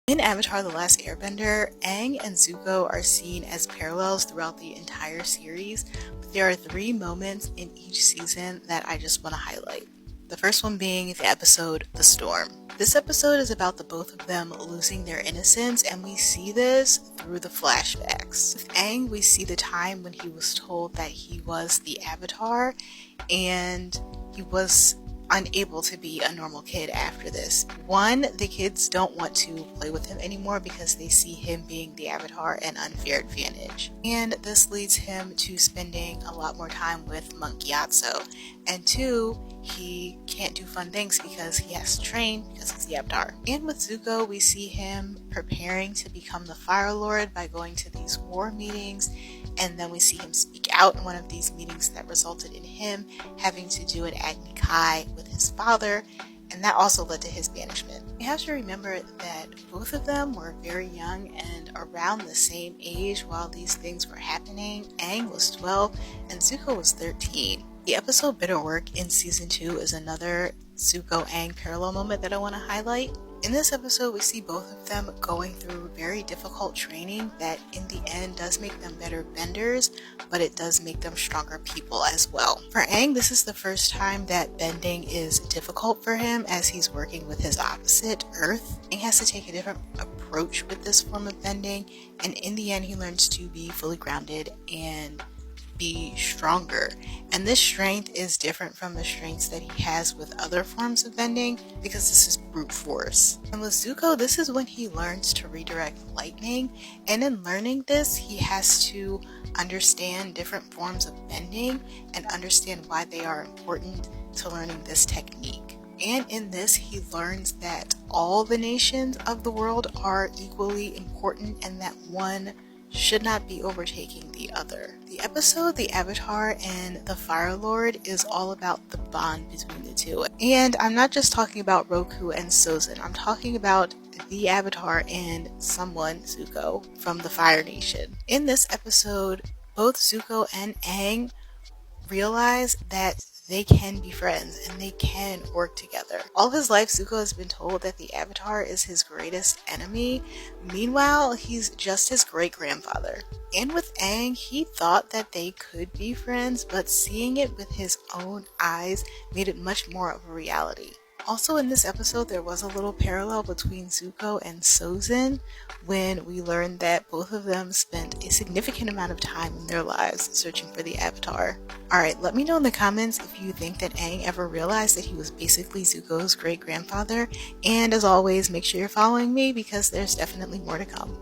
In Avatar: The Last Airbender, Aang and Zuko are seen as parallels throughout the entire series, but there are three moments in each season that I just want to highlight. The first one being the episode The Storm. This episode is about the both of them losing their innocence, and we see this through the flashbacks. With Aang, we see the time when he was told that he was the Avatar, and he was unable to be a normal kid after this. One, the kids don't want to play with him anymore because they see him being the Avatar an unfair advantage. And this leads him to spending a lot more time with Monk Gyatso. And two, he can't do fun things because he has to train because he's the Avatar. And with Zuko, we see him preparing to become the Fire Lord by going to these war meetings, and then we see him speak out in one of these meetings that resulted in him having to do an Agni Kai with his father, and that also led to his banishment. You have to remember that both of them were very young and around the same age while these things were happening. Aang was 12 and Zuko was 13. The episode Bitter Work in season 2 is another Zuko-Aang parallel moment that I want to highlight. In this episode, we see both of them going through very difficult training that in the end does make them better benders, but it does make them stronger people as well. For Aang, this is the first time that bending is difficult for him as he's working with his opposite, Earth. Aang has to take a different approach with this form of bending, and in the end he learns to be fully grounded and be stronger. And this strength is different from the strengths that he has with other forms of bending because this is brute force. And with Zuko, this is when he learns to redirect lightning, and in learning this he has to understand different forms of bending and understand why they are important to learning this technique. And in this, he learns that all the nations of the world are equally important and that one should not be overtaking the other. The episode The Avatar and the Fire Lord is all about the bond between the two. And I'm not just talking about Roku and Sozin, I'm talking about the Avatar and someone, Zuko, from the Fire Nation. In this episode, both Zuko and Aang realize that they can be friends and they can work together. All his life, Zuko has been told that the Avatar is his greatest enemy. Meanwhile, he's just his great-grandfather. And with Aang, he thought that they could be friends, but seeing it with his own eyes made it much more of a reality. Also in this episode, there was a little parallel between Zuko and Sozin when we learned that both of them spent a significant amount of time in their lives searching for the Avatar. Alright, let me know in the comments if you think that Aang ever realized that he was basically Zuko's great-grandfather, and as always, make sure you're following me because there's definitely more to come.